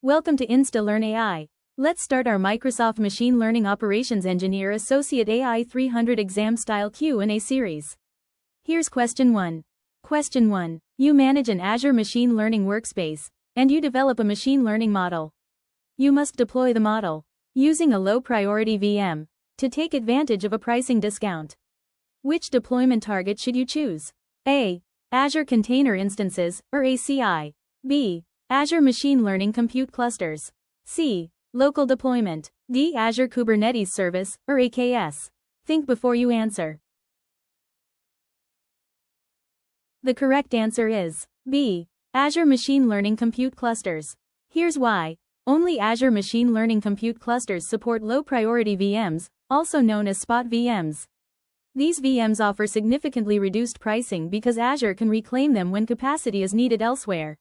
Welcome to InstaLearn AI. Let's start our Microsoft Machine Learning Operations Engineer Associate AI 300 exam-style Q&A series. Here's question 1. Question 1. You manage an Azure Machine Learning workspace, and you develop a machine learning model. You must deploy the model using a low-priority VM to take advantage of a pricing discount. Which deployment target should you choose? A. Azure Container Instances, or ACI. B. Azure Machine Learning Compute Clusters. C. Local deployment. D. Azure Kubernetes Service, or AKS. Think before you answer. The correct answer is B. Azure Machine Learning Compute Clusters. Here's why. Only Azure Machine Learning Compute Clusters support low-priority VMs, also known as spot VMs. These VMs offer significantly reduced pricing because Azure can reclaim them when capacity is needed elsewhere.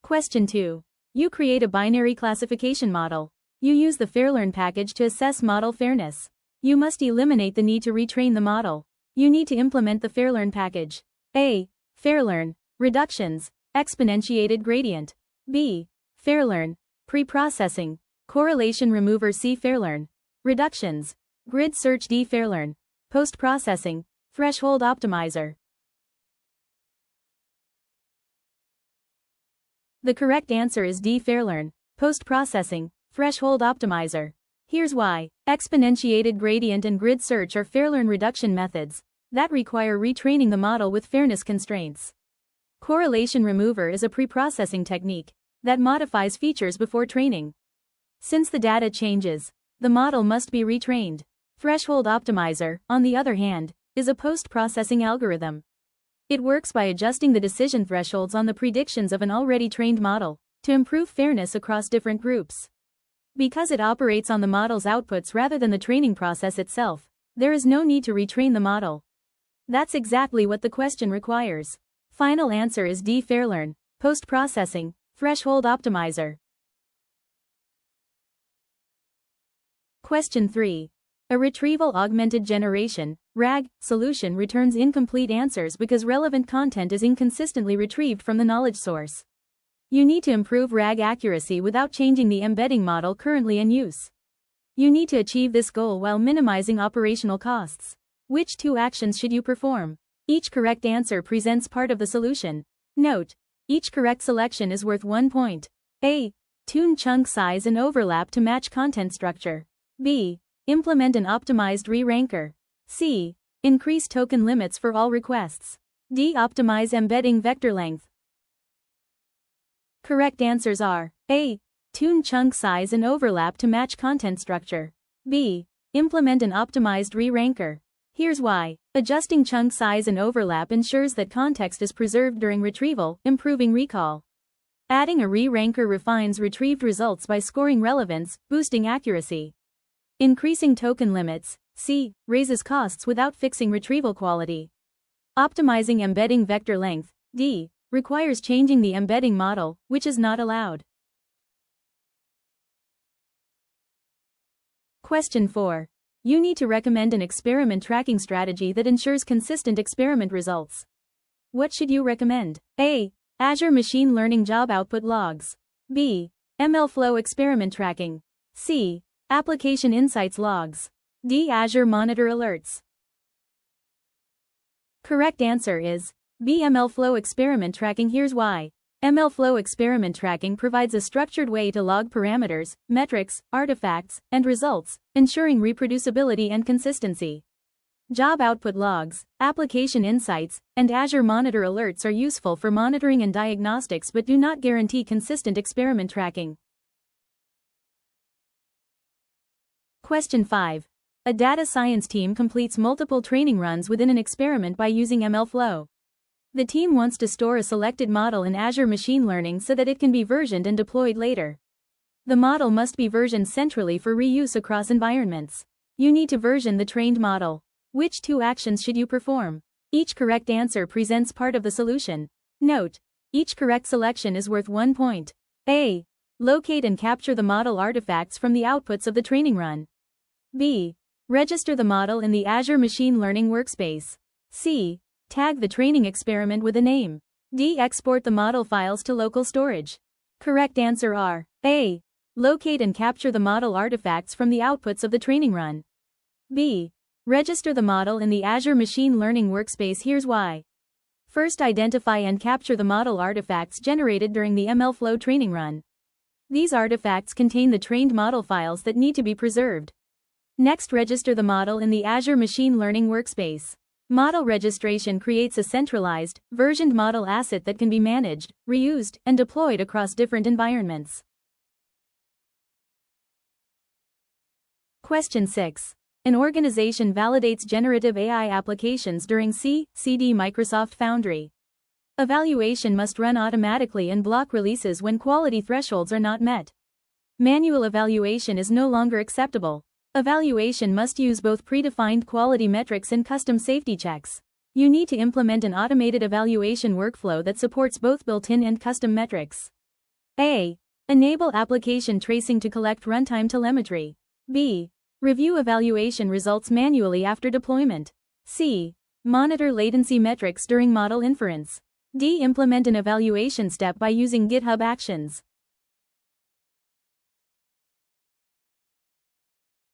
Question 2. You create a binary classification model. You use the FairLearn package to assess model fairness. You must eliminate the need to retrain the model. You need to implement the FairLearn package. A. FairLearn. Reductions. Exponentiated gradient. B. FairLearn. Pre-processing. Correlation remover. C. FairLearn. Reductions. Grid search. D. FairLearn. Post-processing. Threshold optimizer. The correct answer is D. FairLearn. Post-processing. Threshold optimizer. Here's why. Exponentiated gradient and grid search are FairLearn reduction methods that require retraining the model with fairness constraints. Correlation remover is a pre-processing technique that modifies features before training. Since the data changes, the model must be retrained. Threshold optimizer, on the other hand, is a post-processing algorithm. It works by adjusting the decision thresholds on the predictions of an already trained model to improve fairness across different groups. Because it operates on the model's outputs rather than the training process itself, there is no need to retrain the model. That's exactly what the question requires. Final answer is D. FairLearn. Post-processing. Threshold optimizer. Question 3. A retrieval augmented generation (RAG) solution returns incomplete answers because relevant content is inconsistently retrieved from the knowledge source. You need to improve RAG accuracy without changing the embedding model currently in use. You need to achieve this goal while minimizing operational costs. Which two actions should you perform? Each correct answer presents part of the solution. Note: each correct selection is worth 1 point. A. Tune chunk size and overlap to match content structure. B. Implement an optimized re-ranker. C. Increase token limits for all requests. D. Optimize embedding vector length. Correct answers are A. Tune chunk size and overlap to match content structure. B. Implement an optimized re-ranker. Here's why. Adjusting chunk size and overlap ensures that context is preserved during retrieval, improving recall. Adding a re-ranker refines retrieved results by scoring relevance, boosting accuracy. Increasing token limits, C. Raises costs without fixing retrieval quality. Optimizing embedding vector length, D. Requires changing the embedding model, which is not allowed. Question 4. You need to recommend an experiment tracking strategy that ensures consistent experiment results. What should you recommend? A. Azure Machine Learning Job Output Logs. B. MLflow Experiment Tracking. C. Application Insights Logs. D. Azure Monitor Alerts. Correct answer is B. MLflow Experiment Tracking. Here's why. MLflow Experiment Tracking provides a structured way to log parameters, metrics, artifacts, and results, ensuring reproducibility and consistency. Job output logs, application insights, and Azure Monitor Alerts are useful for monitoring and diagnostics but do not guarantee consistent experiment tracking. Question 5. A data science team completes multiple training runs within an experiment by using MLflow. The team wants to store a selected model in Azure Machine Learning so that it can be versioned and deployed later. The model must be versioned centrally for reuse across environments. You need to version the trained model. Which two actions should you perform? Each correct answer presents part of the solution. Note: each correct selection is worth 1 point. A. Locate and capture the model artifacts from the outputs of the training run. B. Register the model in the Azure Machine Learning workspace. C. Tag the training experiment with a name. D. Export the model files to local storage. Correct answer are A. Locate and capture the model artifacts from the outputs of the training run. B. Register the model in the Azure Machine Learning workspace. Here's why. First, identify and capture the model artifacts generated during the MLflow training run. These artifacts contain the trained model files that need to be preserved. Next, register the model in the Azure Machine Learning workspace. Model registration creates a centralized, versioned model asset that can be managed, reused, and deployed across different environments. Question 6. An organization validates generative AI applications during CD Microsoft Foundry. Evaluation must run automatically and block releases when quality thresholds are not met. Manual evaluation is no longer acceptable. Evaluation must use both predefined quality metrics and custom safety checks. You need to implement an automated evaluation workflow that supports both built-in and custom metrics. A. Enable application tracing to collect runtime telemetry. B. Review evaluation results manually after deployment. C. Monitor latency metrics during model inference. D. Implement an evaluation step by using GitHub Actions.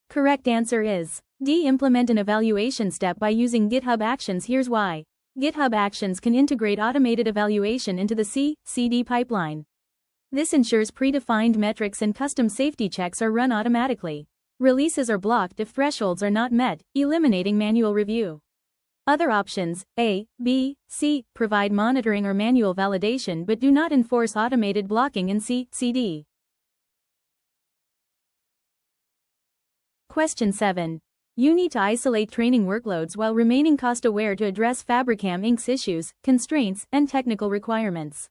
Correct answer is D. Implement an evaluation step by using GitHub Actions. Here's why. GitHub Actions can integrate automated evaluation into the CI/CD pipeline. This ensures predefined metrics and custom safety checks are run automatically. Releases are blocked if thresholds are not met, eliminating manual review. Other options, A, B, C, provide monitoring or manual validation but do not enforce automated blocking in CI/CD. Question 7. You need to isolate training workloads while remaining cost-aware to address Fabricam Inc.'s issues, constraints, and technical requirements.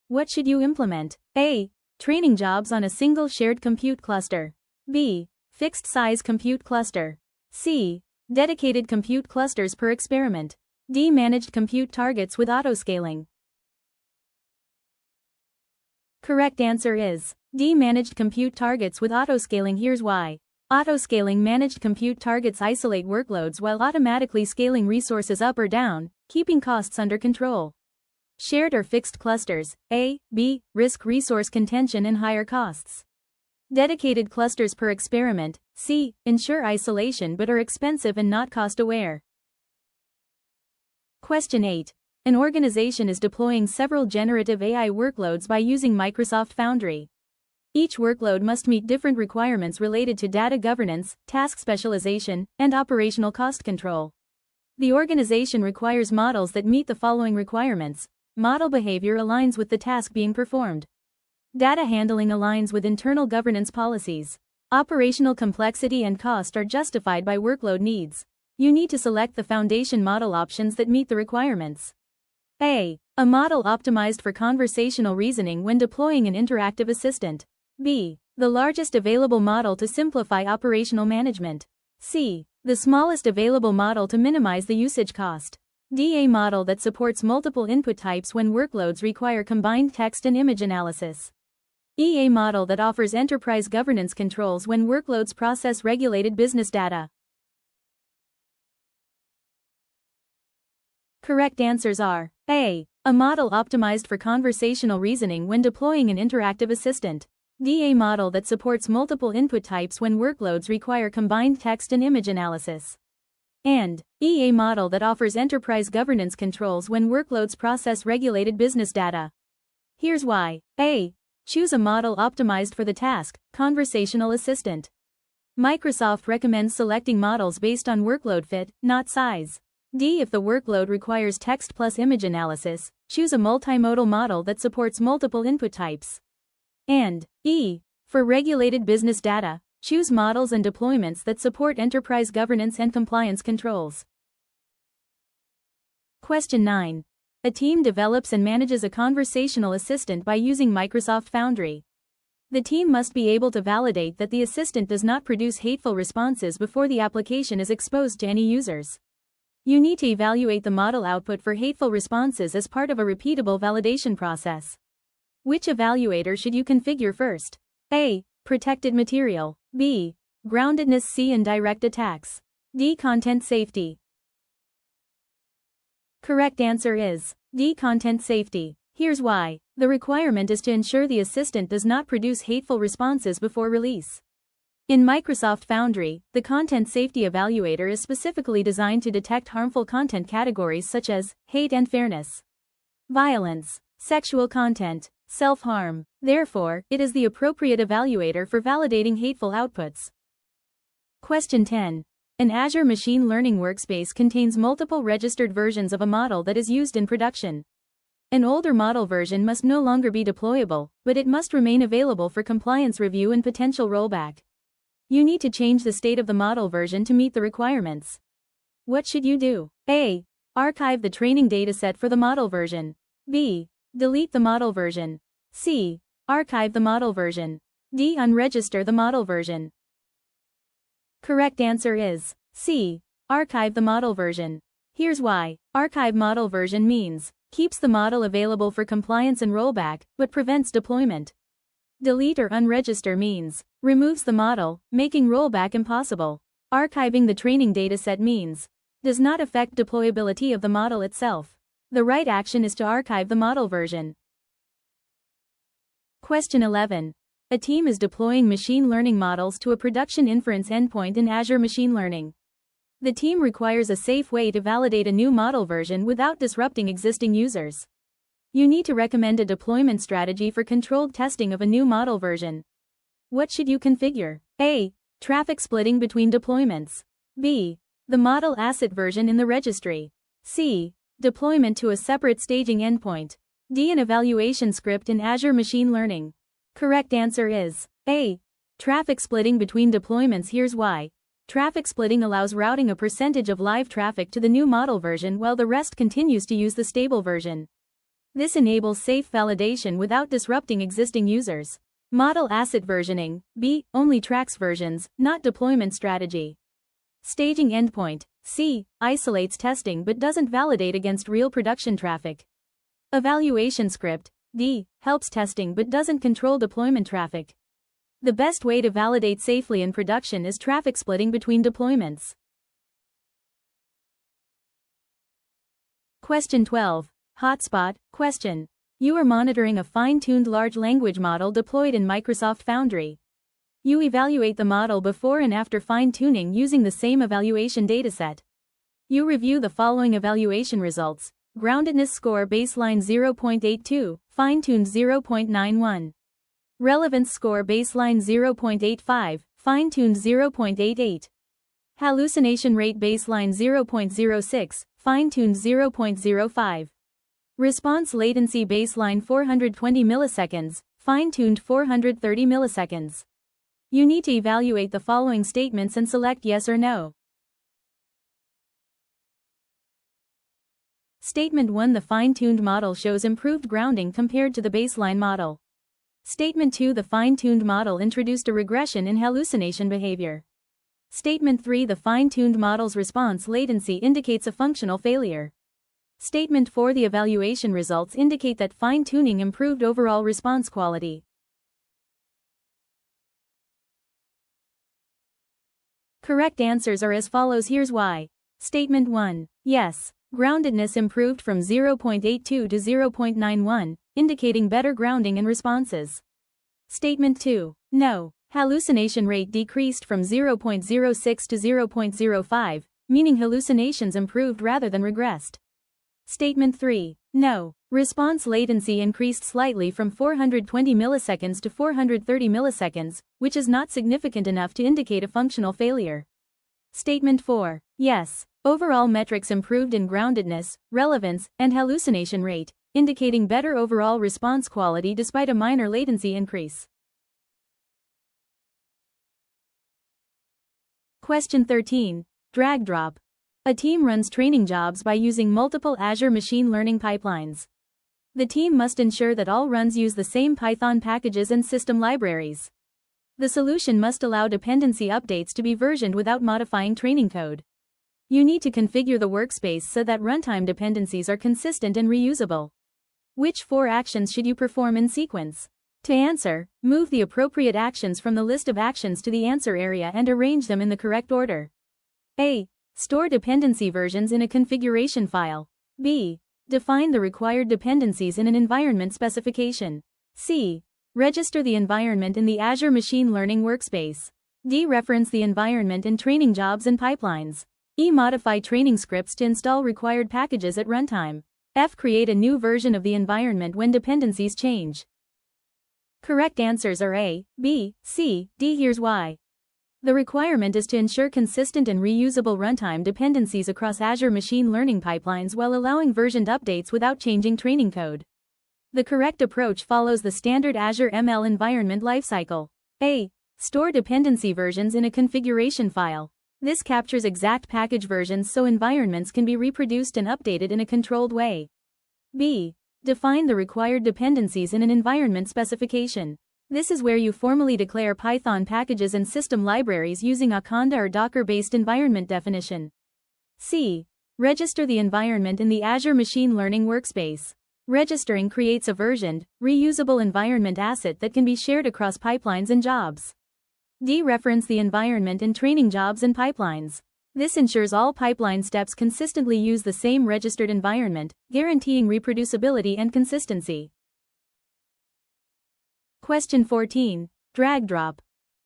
What should you implement? A. Training jobs on a single shared compute cluster. B. Fixed-size compute cluster. C. Dedicated compute clusters per experiment. D. Managed compute targets with autoscaling. Correct answer is D. Managed compute targets with autoscaling. Here's why. Autoscaling managed compute targets isolate workloads while automatically scaling resources up or down, keeping costs under control. Shared or fixed clusters, A, B, risk resource contention and higher costs. Dedicated clusters per experiment, C, ensure isolation but are expensive and not cost-aware. Question 8. An organization is deploying several generative AI workloads by using Microsoft Foundry. Each workload must meet different requirements related to data governance, task specialization, and operational cost control. The organization requires models that meet the following requirements. Model behavior aligns with the task being performed. Data handling aligns with internal governance policies. Operational complexity and cost are justified by workload needs. You need to select the foundation model options that meet the requirements. A. A model optimized for conversational reasoning when deploying an interactive assistant. B. The largest available model to simplify operational management. C. The smallest available model to minimize the usage cost. D. A model that supports multiple input types when workloads require combined text and image analysis. E. A model that offers enterprise governance controls when workloads process regulated business data. Correct answers are A. A model optimized for conversational reasoning when deploying an interactive assistant. D. A model that supports multiple input types when workloads require combined text and image analysis. And E. A model that offers enterprise governance controls when workloads process regulated business data. Here's why. A. Choose a model optimized for the task, conversational assistant. Microsoft recommends selecting models based on workload fit, not size. D. If the workload requires text plus image analysis, choose a multimodal model that supports multiple input types. And E. For regulated business data, choose models and deployments that support enterprise governance and compliance controls. Question 9. A team develops and manages a conversational assistant by using Microsoft Foundry. The team must be able to validate that the assistant does not produce hateful responses before the application is exposed to any users. You need to evaluate the model output for hateful responses as part of a repeatable validation process. Which evaluator should you configure first? A. Protected material. B. Groundedness. C. Indirect attacks. D. Content safety. Correct answer is D. Content safety. Here's why. The requirement is to ensure the assistant does not produce hateful responses before release. In Microsoft Foundry, the Content Safety Evaluator is specifically designed to detect harmful content categories such as hate and fairness, violence, sexual content, self-harm. Therefore, it is the appropriate evaluator for validating hateful outputs. Question 10. An Azure Machine Learning workspace contains multiple registered versions of a model that is used in production. An older model version must no longer be deployable, but it must remain available for compliance review and potential rollback. You need to change the state of the model version to meet the requirements. What should you do? A. Archive the training dataset for the model version. B. Delete the model version. C. Archive the model version. D. Unregister the model version. Correct answer is C. Archive the model version. Here's why. Archive model version means keeps the model available for compliance and rollback, but prevents deployment. Delete or unregister means removes the model, making rollback impossible. Archiving the training dataset means does not affect deployability of the model itself. The right action is to archive the model version. Question 11. A team is deploying machine learning models to a production inference endpoint in Azure Machine Learning. The team requires a safe way to validate a new model version without disrupting existing users. You need to recommend a deployment strategy for controlled testing of a new model version. What should you configure? A. Traffic splitting between deployments. B. The model asset version in the registry. C. Deployment to a separate staging endpoint. D. An evaluation script in Azure Machine Learning. Correct answer is A. Traffic splitting between deployments. Here's why. Traffic splitting allows routing a percentage of live traffic to the new model version while the rest continues to use the stable version. This enables safe validation without disrupting existing users. Model asset versioning. B. Only tracks versions, not deployment strategy. Staging endpoint. C. Isolates testing but doesn't validate against real production traffic. Evaluation script. D. Helps testing but doesn't control deployment traffic. The best way to validate safely in production is traffic splitting between deployments. Question 12. Hotspot. Question. You are monitoring a fine-tuned large language model deployed in Microsoft Foundry. You evaluate the model before and after fine-tuning using the same evaluation dataset. You review the following evaluation results. Groundedness score baseline 0.82, fine-tuned 0.91. Relevance score baseline 0.85, fine-tuned 0.88. Hallucination rate baseline 0.06, fine-tuned 0.05. Response latency baseline 420 milliseconds, fine-tuned 430 milliseconds. You need to evaluate the following statements and select yes or no. Statement 1. The fine-tuned model shows improved grounding compared to the baseline model. Statement 2. The fine-tuned model introduced a regression in hallucination behavior. Statement 3. The fine-tuned model's response latency indicates a functional failure. Statement 4. The evaluation results indicate that fine-tuning improved overall response quality. Correct answers are as follows. Here's why. Statement 1. Yes. Groundedness improved from 0.82 to 0.91, indicating better grounding and responses. Statement 2. No. Hallucination rate decreased from 0.06 to 0.05, meaning hallucinations improved rather than regressed. Statement 3. No. Response latency increased slightly from 420 milliseconds to 430 milliseconds, which is not significant enough to indicate a functional failure. Statement 4. Yes. Overall metrics improved in groundedness, relevance, and hallucination rate, indicating better overall response quality despite a minor latency increase. Question 13. Drag drop. A team runs training jobs by using multiple Azure Machine Learning pipelines. The team must ensure that all runs use the same Python packages and system libraries. The solution must allow dependency updates to be versioned without modifying training code. You need to configure the workspace so that runtime dependencies are consistent and reusable. Which 4 actions should you perform in sequence? To answer, move the appropriate actions from the list of actions to the answer area and arrange them in the correct order. A. Store dependency versions in a configuration file. B. Define the required dependencies in an environment specification. C. Register the environment in the Azure Machine Learning workspace. D. Reference the environment in training jobs and pipelines. E. Modify training scripts to install required packages at runtime. F. Create a new version of the environment when dependencies change. Correct answers are A, B, C, D. Here's why. The requirement is to ensure consistent and reusable runtime dependencies across Azure Machine Learning pipelines while allowing versioned updates without changing training code. The correct approach follows the standard Azure ML environment lifecycle. A. Store dependency versions in a configuration file. This captures exact package versions so environments can be reproduced and updated in a controlled way. B. Define the required dependencies in an environment specification. This is where you formally declare Python packages and system libraries using a Conda or Docker-based environment definition. C. Register the environment in the Azure Machine Learning workspace. Registering creates a versioned, reusable environment asset that can be shared across pipelines and jobs. D. Reference the environment in training jobs and pipelines. This ensures all pipeline steps consistently use the same registered environment, guaranteeing reproducibility and consistency. Question 14. Drag drop.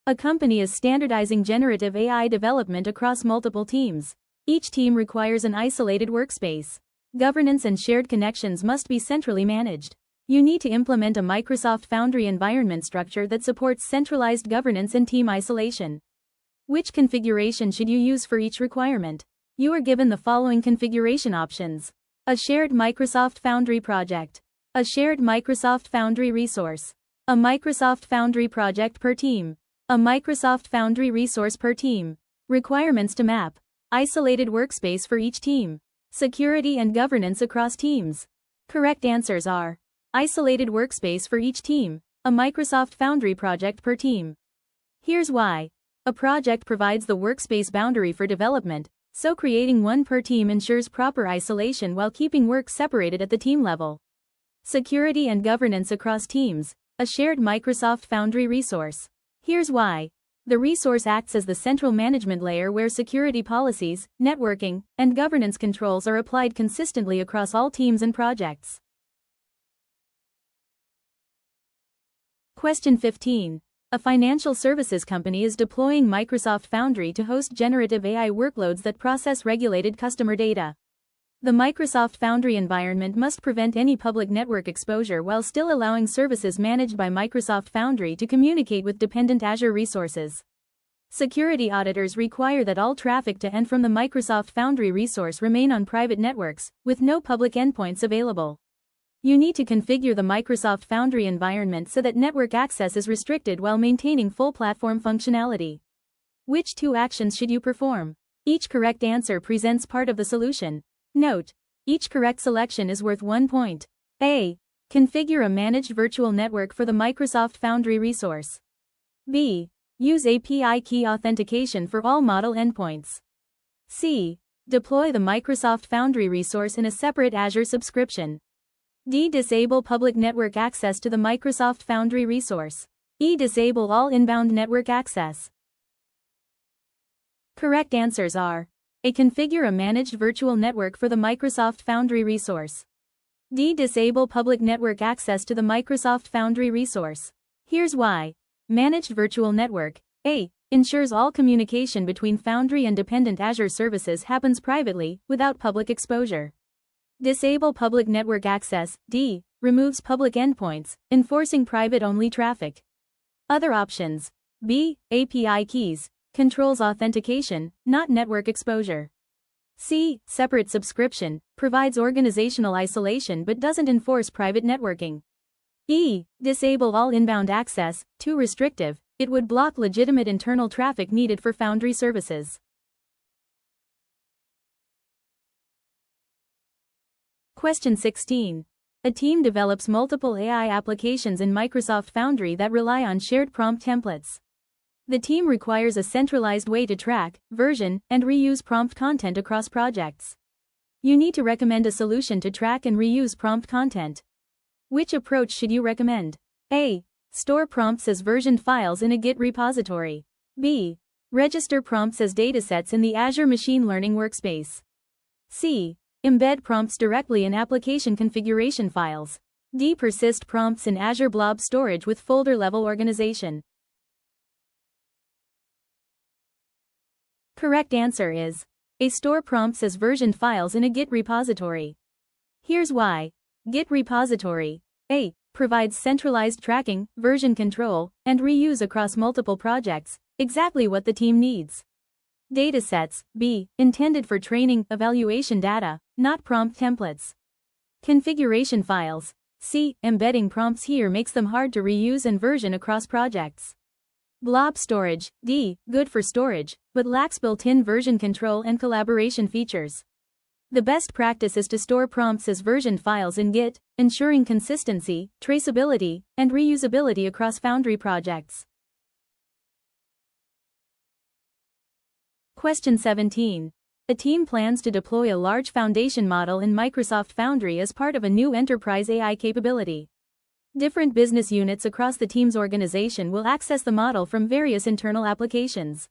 A company is standardizing generative AI development across multiple teams. Each team requires an isolated workspace. Governance and shared connections must be centrally managed. You need to implement a Microsoft Foundry environment structure that supports centralized governance and team isolation. Which configuration should you use for each requirement? You are given the following configuration options. A shared Microsoft Foundry project. A shared Microsoft Foundry resource. A Microsoft Foundry project per team. A Microsoft Foundry resource per team. Requirements to map. Isolated workspace for each team. Security and governance across teams. Correct answers are isolated workspace for each team, a Microsoft Foundry project per team. Here's why. A project provides the workspace boundary for development, so creating one per team ensures proper isolation while keeping work separated at the team level. Security and governance across teams, a shared Microsoft Foundry resource. Here's why. The resource acts as the central management layer where security policies, networking, and governance controls are applied consistently across all teams and projects. Question 15. A financial services company is deploying Microsoft Foundry to host generative AI workloads that process regulated customer data. The Microsoft Foundry environment must prevent any public network exposure while still allowing services managed by Microsoft Foundry to communicate with dependent Azure resources. Security auditors require that all traffic to and from the Microsoft Foundry resource remain on private networks, with no public endpoints available. You need to configure the Microsoft Foundry environment so that network access is restricted while maintaining full platform functionality. Which two actions should you perform? Each correct answer presents part of the solution. Note: each correct selection is worth 1 point. A. Configure a managed virtual network for the Microsoft Foundry resource. B. Use API key authentication for all model endpoints. C. Deploy the Microsoft Foundry resource in a separate Azure subscription. D. Disable public network access to the Microsoft Foundry resource. E. Disable all inbound network access. Correct answers are A. Configure a managed virtual network for the Microsoft Foundry resource. D. Disable public network access to the Microsoft Foundry resource. Here's why. Managed virtual network, A, ensures all communication between Foundry and dependent Azure services happens privately, without public exposure. Disable public network access, D, removes public endpoints, enforcing private-only traffic. Other options. B. API keys, controls authentication, not network exposure. C. Separate subscription, provides organizational isolation but doesn't enforce private networking. E. Disable all inbound access, too restrictive, it would block legitimate internal traffic needed for Foundry services. Question 16. A team develops multiple AI applications in Microsoft Foundry that rely on shared prompt templates. The team requires a centralized way to track, version, and reuse prompt content across projects. You need to recommend a solution to track and reuse prompt content. Which approach should you recommend? A. Store prompts as versioned files in a Git repository. B. Register prompts as datasets in the Azure Machine Learning workspace. C. Embed prompts directly in application configuration files. D. Persist prompts in Azure Blob storage with folder-level organization. Correct answer is A. Store prompts as versioned files in a Git repository. Here's why. Git repository A. provides centralized tracking, version control, and reuse across multiple projects, exactly what the team needs. Datasets B. intended for training, evaluation data, not prompt templates. Configuration files C. embedding prompts here makes them hard to reuse and version across projects. Blob storage D. good for storage, but lacks built-in version control and collaboration features. The best practice is to store prompts as versioned files in Git, ensuring consistency, traceability, and reusability across Foundry projects. Question 17. A team plans to deploy a large foundation model in Microsoft Foundry as part of a new enterprise AI capability. Different business units across the team's organization will access the model from various internal applications.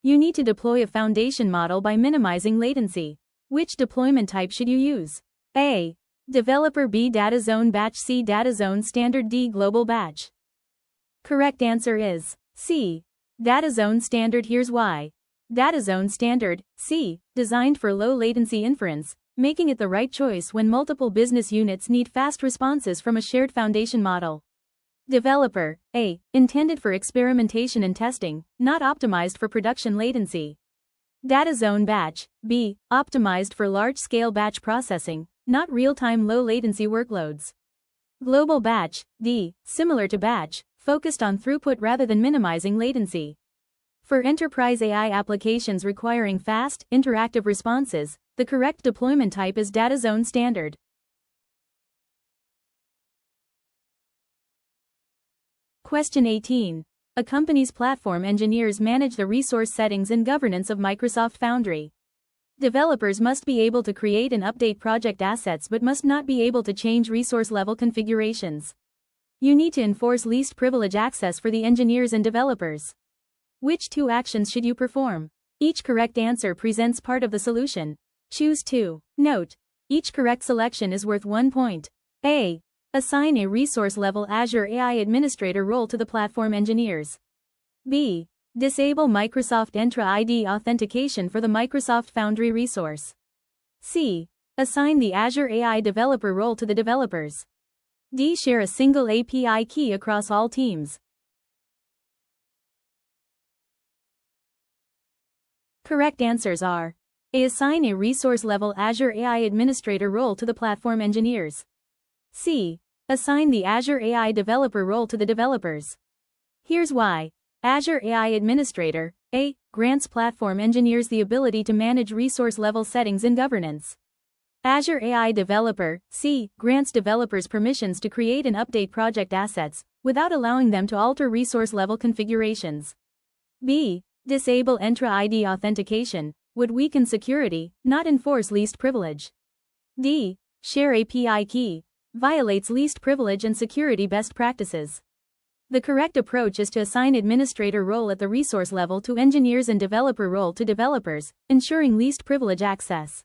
You need to deploy a foundation model by minimizing latency. Which deployment type should you use? A. Developer. B. Data Zone Batch. C. Data Zone Standard. D. Global Batch. Correct answer is C. Data Zone Standard. Here's why. Data Zone Standard, C. designed for low latency inference, making it the right choice when multiple business units need fast responses from a shared foundation model. Developer, A. intended for experimentation and testing, not optimized for production latency. Data Zone Batch, B. optimized for large-scale batch processing, not real-time low-latency workloads. Global Batch, D. similar to batch, focused on throughput rather than minimizing latency. For enterprise AI applications requiring fast, interactive responses, the correct deployment type is Data Zone Standard. Question 18. A company's platform engineers manage the resource settings and governance of Microsoft Foundry. Developers must be able to create and update project assets but must not be able to change resource-level configurations. You need to enforce least privilege access for the engineers and developers. Which two actions should you perform? Each correct answer presents part of the solution. Choose two. Note: each correct selection is worth 1 point. A. Assign a resource-level Azure AI Administrator role to the platform engineers. B. Disable Microsoft Entra ID authentication for the Microsoft Foundry resource. C. Assign the Azure AI Developer role to the developers. D. Share a single API key across all teams. Correct answers are A. Assign a resource-level Azure AI Administrator role to the platform engineers. C. Assign the Azure AI Developer role to the developers. Here's why. Azure AI Administrator, A. grants platform engineers the ability to manage resource-level settings and governance. Azure AI Developer, C. grants developers permissions to create and update project assets, without allowing them to alter resource-level configurations. B. Disable Entra ID authentication, would weaken security, not enforce least privilege. D. Share API key, violates least privilege and security best practices. The correct approach is to assign administrator role at the resource level to engineers and developer role to developers, ensuring least privilege access.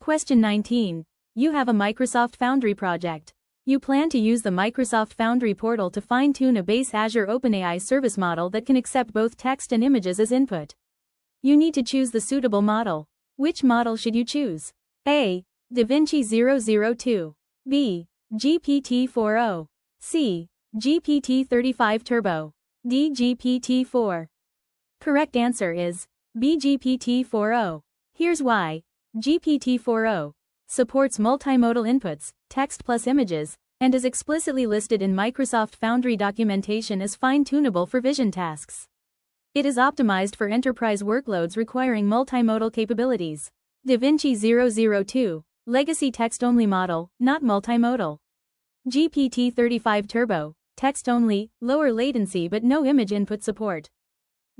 Question 19. You have a Microsoft Foundry project. You plan to use the Microsoft Foundry portal to fine-tune a base Azure OpenAI service model that can accept both text and images as input. You need to choose the suitable model. Which model should you choose? A. DaVinci 002. B. GPT-4o. C. GPT-35 Turbo. D. GPT-4. Correct answer is B. GPT-4o. Here's why. GPT-4o supports multimodal inputs, text plus images, and is explicitly listed in Microsoft Foundry documentation as fine-tunable for vision tasks. It is optimized for enterprise workloads requiring multimodal capabilities. DaVinci 002, legacy text-only model, not multimodal. GPT-35 Turbo, text-only, lower latency but no image input support.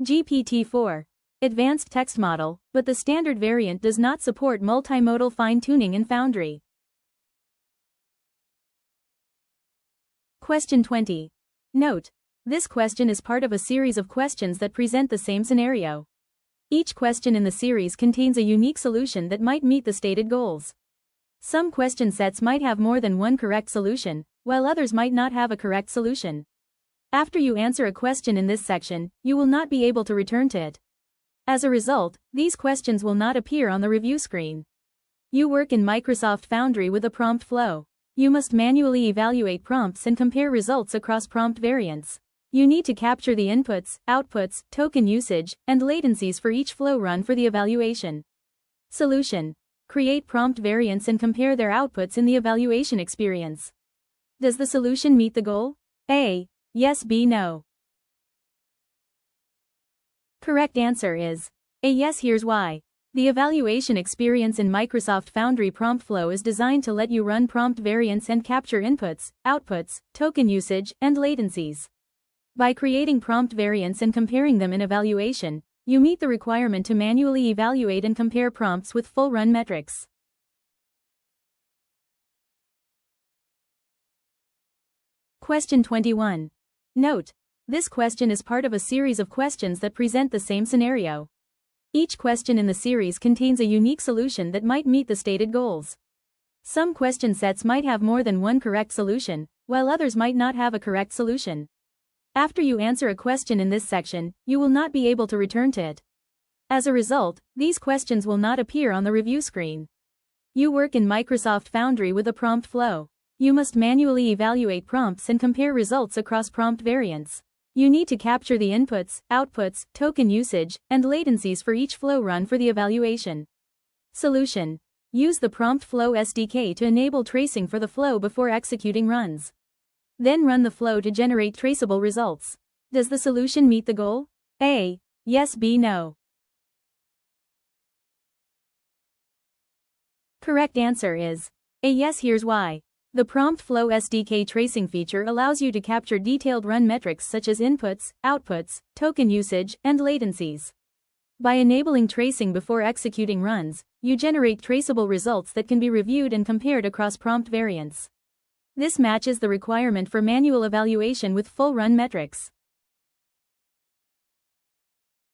GPT-4, advanced text model, but the standard variant does not support multimodal fine-tuning in Foundry. Question 20. Note: this question is part of a series of questions that present the same scenario. Each question in the series contains a unique solution that might meet the stated goals. Some question sets might have more than one correct solution, while others might not have a correct solution. After you answer a question in this section, you will not be able to return to it. As a result, these questions will not appear on the review screen. You work in Microsoft Foundry with a prompt flow. You must manually evaluate prompts and compare results across prompt variants. You need to capture the inputs, outputs, token usage, and latencies for each flow run for the evaluation. Solution: create prompt variants and compare their outputs in the evaluation experience. Does the solution meet the goal? A. Yes. B. No. Correct answer is A. Yes. Here's why. The evaluation experience in Microsoft Foundry prompt flow is designed to let you run prompt variants and capture inputs, outputs, token usage, and latencies. By creating prompt variants and comparing them in evaluation, you meet the requirement to manually evaluate and compare prompts with full run metrics. Question 21. Note: this question is part of a series of questions that present the same scenario. Each question in the series contains a unique solution that might meet the stated goals. Some question sets might have more than one correct solution, while others might not have a correct solution. After you answer a question in this section, you will not be able to return to it. As a result, these questions will not appear on the review screen. You work in Microsoft Foundry with a prompt flow. You must manually evaluate prompts and compare results across prompt variants. You need to capture the inputs, outputs, token usage, and latencies for each flow run for the evaluation. Solution: use the Prompt Flow SDK to enable tracing for the flow before executing runs. Then run the flow to generate traceable results. Does the solution meet the goal? A. Yes. B. No. Correct answer is A. Yes. Here's why. The Prompt Flow SDK tracing feature allows you to capture detailed run metrics such as inputs, outputs, token usage, and latencies. By enabling tracing before executing runs, you generate traceable results that can be reviewed and compared across prompt variants. This matches the requirement for manual evaluation with full run metrics.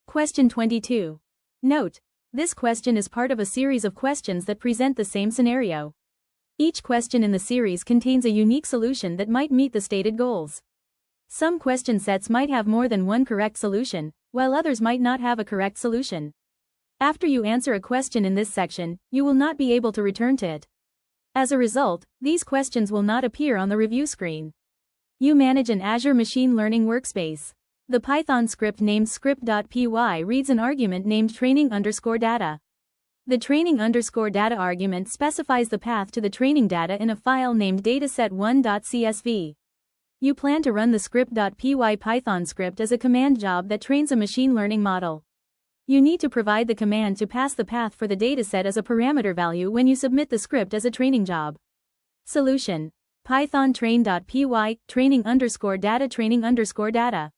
Question 22. Note: this question is part of a series of questions that present the same scenario. Each question in the series contains a unique solution that might meet the stated goals. Some question sets might have more than one correct solution, while others might not have a correct solution. After you answer a question in this section, you will not be able to return to it. As a result, these questions will not appear on the review screen. You manage an Azure Machine Learning workspace. The Python script named script.py reads an argument named training_data. The training_data argument specifies the path to the training data in a file named dataset1.csv. You plan to run the script.py Python script as a command job that trains a machine learning model. You need to provide the command to pass the path for the dataset as a parameter value when you submit the script as a training job. Solution: Python train.py training_data.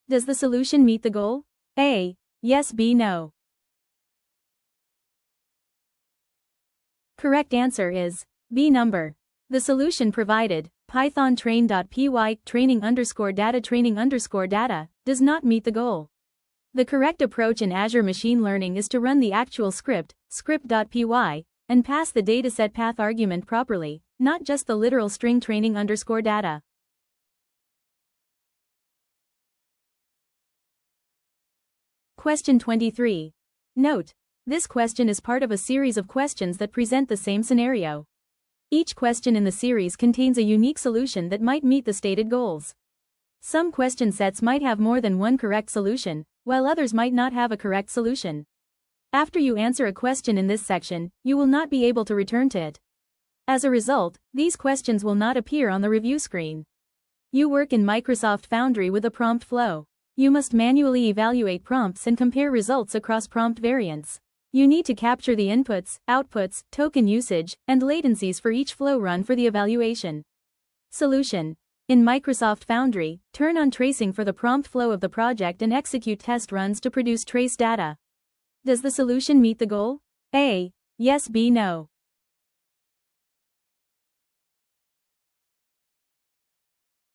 Does the solution meet the goal? A. Yes. B. No. Correct answer is B. Number. The solution provided, Python train.py training_data, does not meet the goal. The correct approach in Azure Machine Learning is to run the actual script, script.py, and pass the dataset path argument properly, not just the literal string training_data. Question 23. Note: this question is part of a series of questions that present the same scenario. Each question in the series contains a unique solution that might meet the stated goals. Some question sets might have more than one correct solution, while others might not have a correct solution. After you answer a question in this section, you will not be able to return to it. As a result, these questions will not appear on the review screen. You work in Microsoft Foundry with a prompt flow. You must manually evaluate prompts and compare results across prompt variants. You need to capture the inputs, outputs, token usage, and latencies for each flow run for the evaluation. Solution: in Microsoft Foundry, turn on tracing for the prompt flow of the project and execute test runs to produce trace data. Does the solution meet the goal? A. Yes. B. No.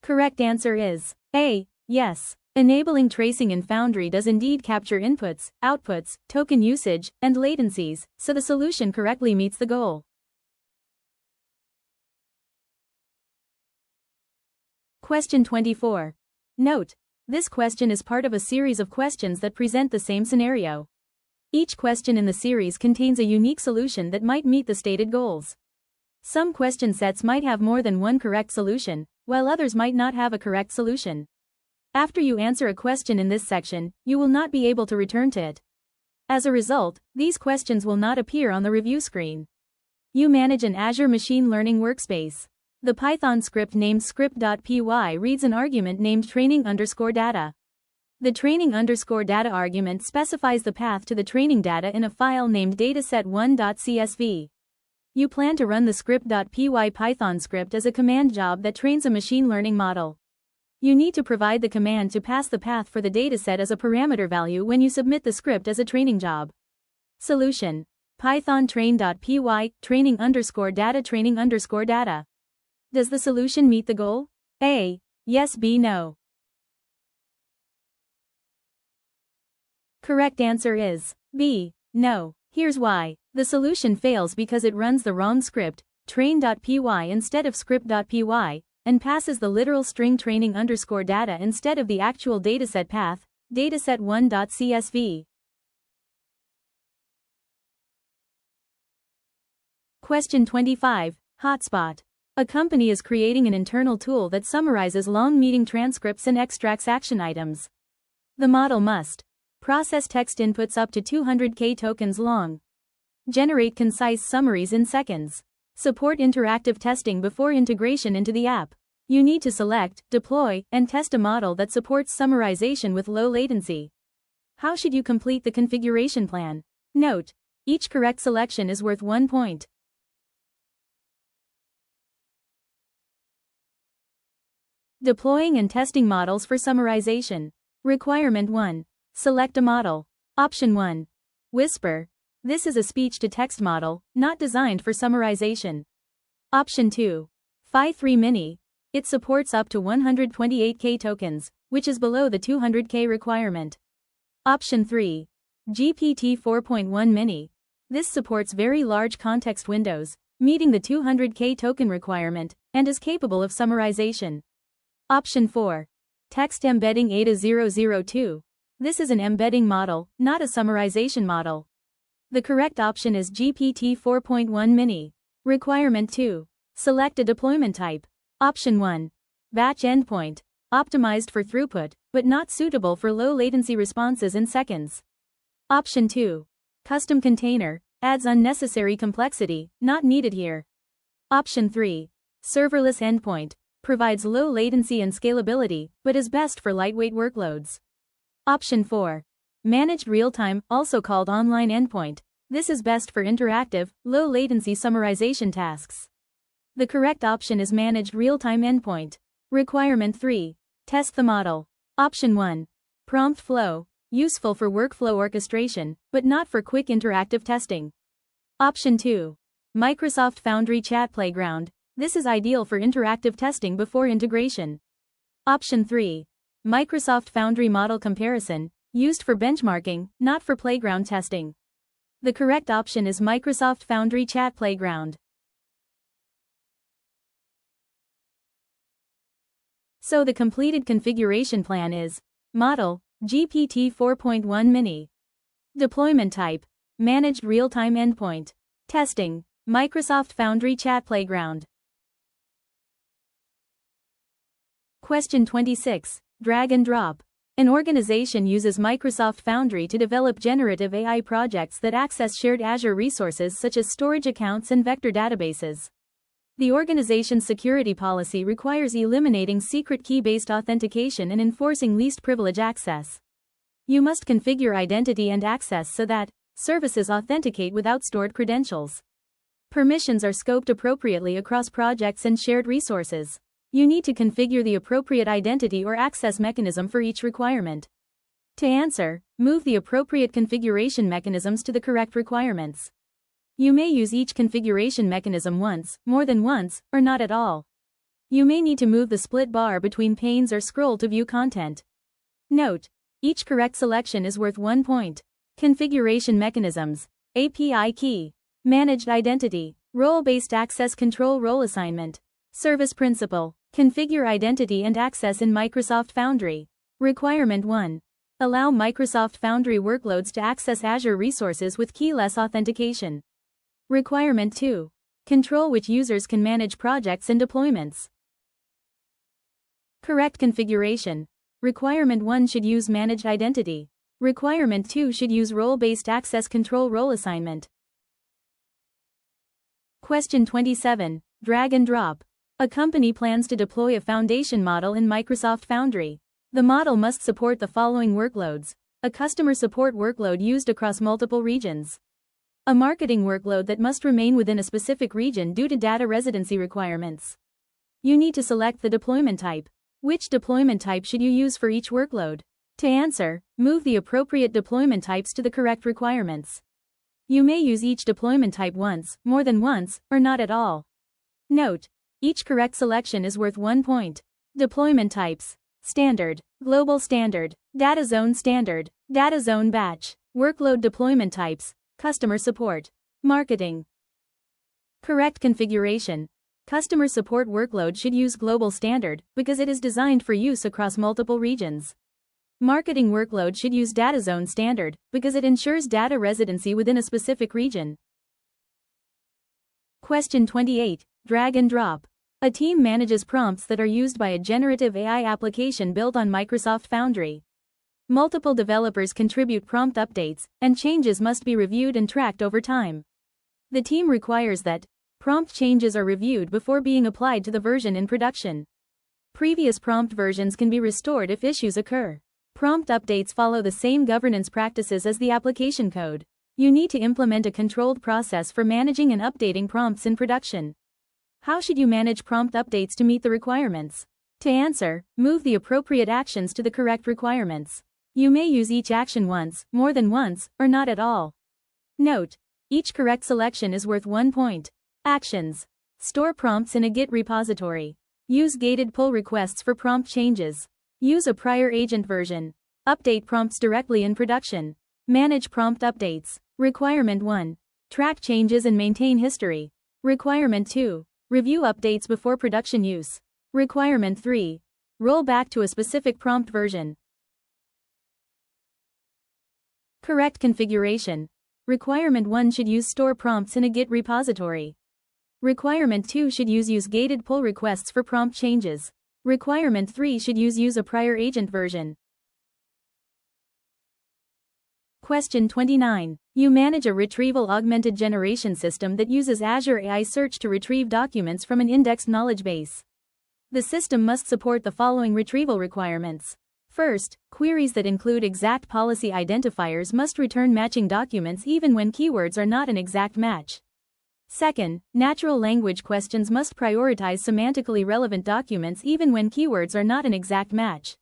Correct answer is A. Yes. Enabling tracing in Foundry does indeed capture inputs, outputs, token usage, and latencies, so the solution correctly meets the goal. Question 24. Note: this question is part of a series of questions that present the same scenario. Each question in the series contains a unique solution that might meet the stated goals. Some question sets might have more than one correct solution, while others might not have a correct solution. After you answer a question in this section, you will not be able to return to it. As a result, these questions will not appear on the review screen. You manage an Azure Machine Learning workspace. The Python script named script.py reads an argument named training_data. The training_data argument specifies the path to the training data in a file named dataset1.csv. You plan to run the script.py Python script as a command job that trains a machine learning model. You need to provide the command to pass the path for the dataset as a parameter value when you submit the script as a training job. Solution: Python train.py training_data. Does the solution meet the goal? A. Yes. B. No. Correct answer is B. No. Here's why. The solution fails because it runs the wrong script, train.py instead of script.py, and passes the literal string training_data instead of the actual dataset path, dataset1.csv. Question 25. Hotspot. A company is creating an internal tool that summarizes long meeting transcripts and extracts action items. The model must process text inputs up to 200K tokens long, generate concise summaries in seconds, support interactive testing before integration into the app. You need to select, deploy, and test a model that supports summarization with low latency. How should you complete the configuration plan? Note: each correct selection is worth 1 point. Deploying and testing models for summarization. Requirement 1. Select a model. Option 1. Whisper. This is a speech-to-text model, not designed for summarization. Option 2. Phi-3 Mini. It supports up to 128K tokens, which is below the 200K requirement. Option 3. GPT 4.1 Mini. This supports very large context windows, meeting the 200K token requirement, and is capable of summarization. Option 4. Text Embedding ADA002. This is an embedding model, not a summarization model. The correct option is GPT 4.1 Mini. Requirement 2. Select a deployment type. Option 1. Batch endpoint. Optimized for throughput, but not suitable for low latency responses in seconds. Option 2. Custom container. Adds unnecessary complexity, not needed here. Option 3. Serverless endpoint. Provides low latency and scalability, but is best for lightweight workloads. Option 4. Managed real-time, also called online endpoint. This is best for interactive, low latency summarization tasks. The correct option is managed real-time endpoint. Requirement 3. Test the model. Option 1. Prompt flow. Useful for workflow orchestration, but not for quick interactive testing. Option 2. Microsoft Foundry Chat Playground. This is ideal for interactive testing before integration. Option 3. Microsoft Foundry Model Comparison, used for benchmarking, not for playground testing. The correct option is Microsoft Foundry Chat Playground. So the completed configuration plan is: model, GPT 4.1 Mini. Deployment type, managed real-time endpoint. Testing, Microsoft Foundry Chat Playground. Question 26. Drag and drop. An organization uses Microsoft Foundry to develop generative AI projects that access shared Azure resources such as storage accounts and vector databases. The organization's security policy requires eliminating secret key-based authentication and enforcing least privilege access. You must configure identity and access so that services authenticate without stored credentials. Permissions are scoped appropriately across projects and shared resources. You need to configure the appropriate identity or access mechanism for each requirement. To answer, move the appropriate configuration mechanisms to the correct requirements. You may use each configuration mechanism once, more than once, or not at all. You may need to move the split bar between panes or scroll to view content. Note: each correct selection is worth 1 point. Configuration mechanisms. API key. Managed identity. Role-based access control role assignment. Service principal. Configure identity and access in Microsoft Foundry. Requirement 1. Allow Microsoft Foundry workloads to access Azure resources with keyless authentication. Requirement 2. Control which users can manage projects and deployments. Correct configuration. Requirement 1 should use managed identity. Requirement 2 should use role-based access control role assignment. Question 27. Drag and drop. A company plans to deploy a foundation model in Microsoft Foundry. The model must support the following workloads: a customer support workload used across multiple regions, a marketing workload that must remain within a specific region due to data residency requirements. You need to select the deployment type. Which deployment type should you use for each workload? To answer, move the appropriate deployment types to the correct requirements. You may use each deployment type once, more than once, or not at all. Note: each correct selection is worth 1 point. Deployment types: Standard, Global Standard, Data Zone Standard, Data Zone Batch. Workload deployment types: Customer Support, Marketing. Correct configuration. Customer support workload should use Global Standard because it is designed for use across multiple regions. Marketing workload should use Data Zone Standard because it ensures data residency within a specific region. Question 28. Drag and drop. A team manages prompts that are used by a generative AI application built on Microsoft Foundry. Multiple developers contribute prompt updates, and changes must be reviewed and tracked over time. The team requires that prompt changes are reviewed before being applied to the version in production. Previous prompt versions can be restored if issues occur. Prompt updates follow the same governance practices as the application code. You need to implement a controlled process for managing and updating prompts in production. How should you manage prompt updates to meet the requirements? To answer, move the appropriate actions to the correct requirements. You may use each action once, more than once, or not at all. Note: each correct selection is worth 1 point. Actions. Store prompts in a Git repository. Use gated pull requests for prompt changes. Use a prior agent version. Update prompts directly in production. Manage prompt updates. Requirement 1. Track changes and maintain history. Requirement 2. Review updates before production use. Requirement 3. Roll back to a specific prompt version. Correct configuration. Requirement 1 should use store prompts in a Git repository. Requirement 2 should use gated pull requests for prompt changes. Requirement 3 should use a prior agent version. Question 29. You manage a retrieval augmented generation system that uses Azure AI Search to retrieve documents from an indexed knowledge base. The system must support the following retrieval requirements. First, queries that include exact policy identifiers must return matching documents even when keywords are not an exact match. Second, natural language questions must prioritize semantically relevant documents even when keywords are not an exact match.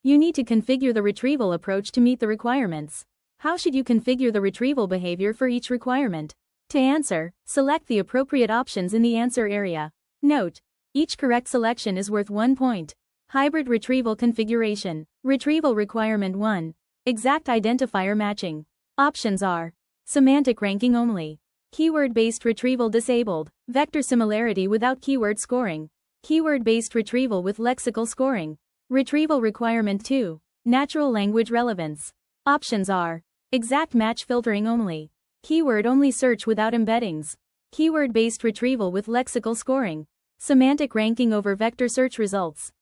You need to configure the retrieval approach to meet the requirements. How should you configure the retrieval behavior for each requirement? To answer, select the appropriate options in the answer area. Note: each correct selection is worth 1 point. Hybrid retrieval configuration. Retrieval requirement 1. Exact identifier matching. Options are: semantic ranking only, keyword-based retrieval disabled, vector similarity without keyword scoring, keyword-based retrieval with lexical scoring. Retrieval requirement 2. Natural language relevance. Options are: exact match filtering only, keyword-only search without embeddings, keyword-based retrieval with lexical scoring, semantic ranking over vector search results.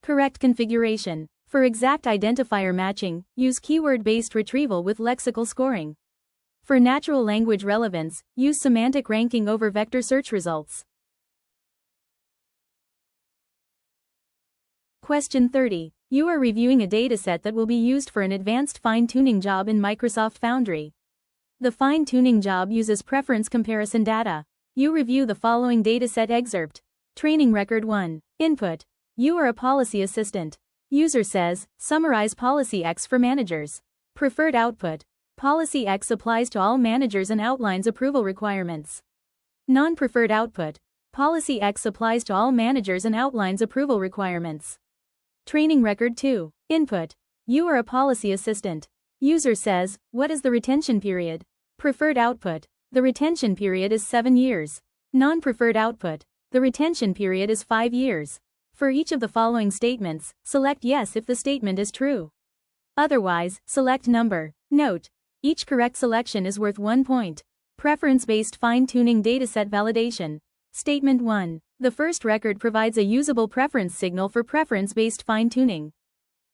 Correct configuration. For exact identifier matching, use keyword-based retrieval with lexical scoring. For natural language relevance, use semantic ranking over vector search results. Question 30. You are reviewing a dataset that will be used for an advanced fine-tuning job in Microsoft Foundry. The fine-tuning job uses preference comparison data. You review the following dataset excerpt. Training record 1. Input. You are a policy assistant. User says, summarize policy X for managers. Preferred output. Policy X applies to all managers and outlines approval requirements. Non-preferred output. Policy X applies to all managers and outlines approval requirements. Training record 2. Input. You are a policy assistant. User says, what is the retention period? Preferred output. The retention period is 7 years. Non-preferred output. The retention period is 5 years. For each of the following statements, select yes if the statement is true. Otherwise, select number. Note: each correct selection is worth 1 point. Preference-based fine-tuning dataset validation. Statement 1. The first record provides a usable preference signal for preference-based fine-tuning.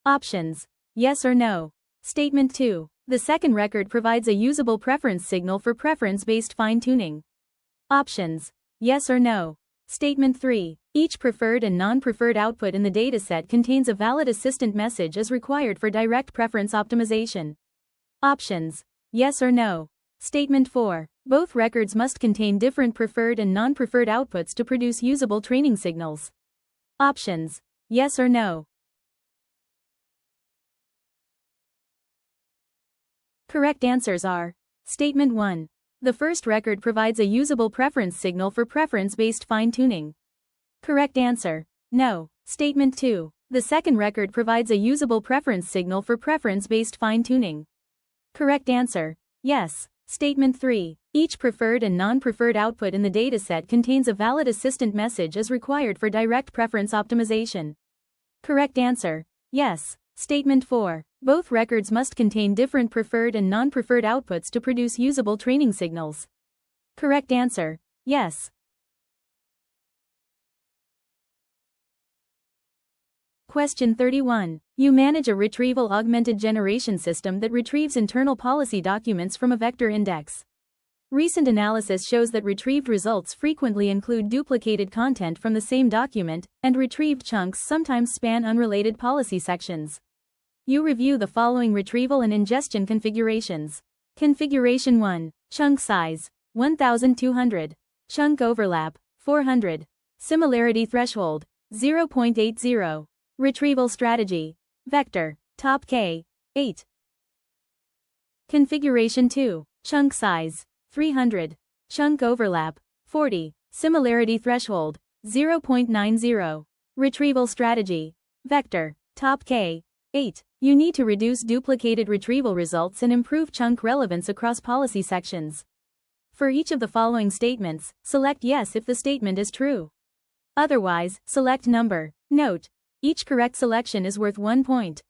Options: yes or no. Statement 2. The second record provides a usable preference signal for preference-based fine-tuning. Options: yes or no. Statement 3. Each preferred and non-preferred output in the dataset contains a valid assistant message as required for direct preference optimization. Options: yes or no. Statement 4. Both records must contain different preferred and non-preferred outputs to produce usable training signals. Options: yes or no. Correct answers are: Statement 1. The first record provides a usable preference signal for preference-based fine-tuning. Correct answer: no. Statement 2. The second record provides a usable preference signal for preference-based fine-tuning. Correct answer: yes. Statement 3. Each preferred and non-preferred output in the dataset contains a valid assistant message as required for direct preference optimization. Correct answer: yes. Statement 4. Both records must contain different preferred and non-preferred outputs to produce usable training signals. Correct answer: yes. Question 31. You manage a retrieval augmented generation system that retrieves internal policy documents from a vector index. Recent analysis shows that retrieved results frequently include duplicated content from the same document, and retrieved chunks sometimes span unrelated policy sections. You review the following retrieval and ingestion configurations. Configuration 1. Chunk size: 1200. Chunk overlap: 400. Similarity threshold: 0.80. Retrieval strategy: vector, top K, 8. Configuration 2. Chunk size: 300. Chunk overlap: 40. Similarity threshold: 0.90. Retrieval strategy: vector, top K, 8. You need to reduce duplicated retrieval results and improve chunk relevance across policy sections. For each of the following statements, select yes if the statement is true. Otherwise, select number. Note: each correct selection is worth 1 point.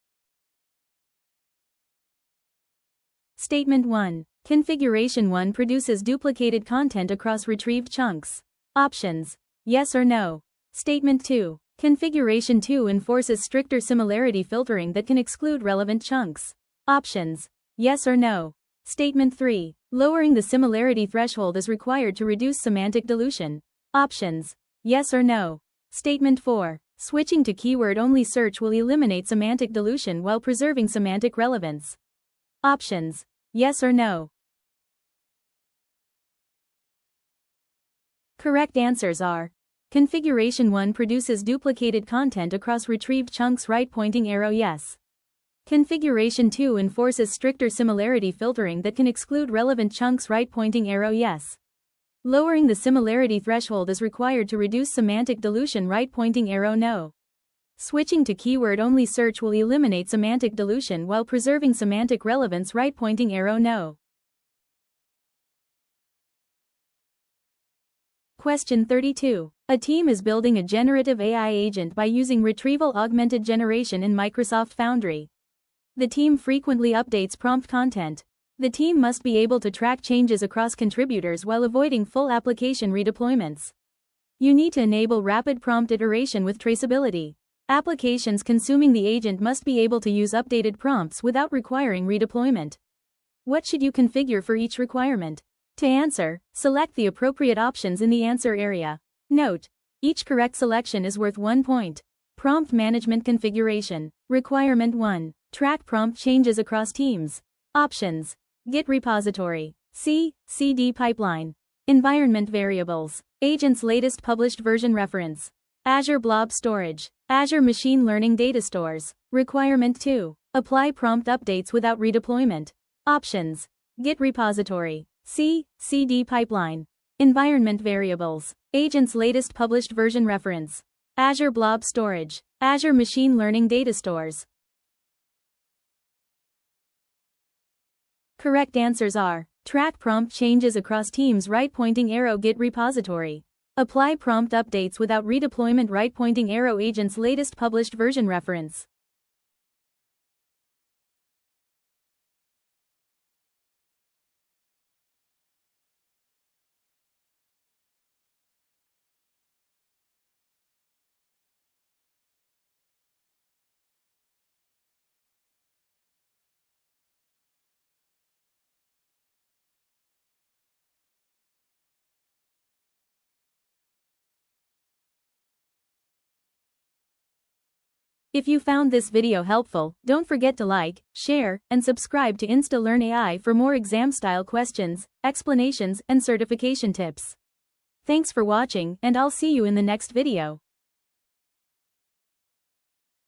Statement 1. Configuration 1 produces duplicated content across retrieved chunks. Options: yes or no. Statement 2. Configuration 2 enforces stricter similarity filtering that can exclude relevant chunks. Options: yes or no. Statement 3. Lowering the similarity threshold is required to reduce semantic dilution. Options: yes or no. Statement 4. Switching to keyword-only search will eliminate semantic dilution while preserving semantic relevance. Options: yes or no. Correct answers are: Configuration 1 produces duplicated content across retrieved chunks, right pointing arrow yes. Configuration 2 enforces stricter similarity filtering that can exclude relevant chunks, right pointing arrow yes. Lowering the similarity threshold is required to reduce semantic dilution, right pointing arrow no. Switching to keyword-only search will eliminate semantic dilution while preserving semantic relevance, right pointing arrow no. Question 32. A team is building a generative AI agent by using retrieval augmented generation in Microsoft Foundry. The team frequently updates prompt content. The team must be able to track changes across contributors while avoiding full application redeployments. You need to enable rapid prompt iteration with traceability. Applications consuming the agent must be able to use updated prompts without requiring redeployment. What should you configure for each requirement? To answer, select the appropriate options in the answer area. Note: each correct selection is worth 1 point. Prompt management configuration. Requirement 1. Track prompt changes across teams. Options: Git repository, CD pipeline, environment variables, agent's latest published version reference, Azure Blob Storage, Azure Machine Learning data stores. Requirement 2. Apply prompt updates without redeployment. Options: Git repository, CD pipeline, environment variables, agent's latest published version reference, Azure Blob Storage, Azure Machine Learning data stores. Correct answers are: track prompt changes across teams, right pointing arrow Git repository. Apply prompt updates without redeployment, right pointing arrow agent's latest published version reference. If you found this video helpful, don't forget to like, share, and subscribe to InstaLearn AI for more exam-style questions, explanations, and certification tips. Thanks for watching, and I'll see you in the next video.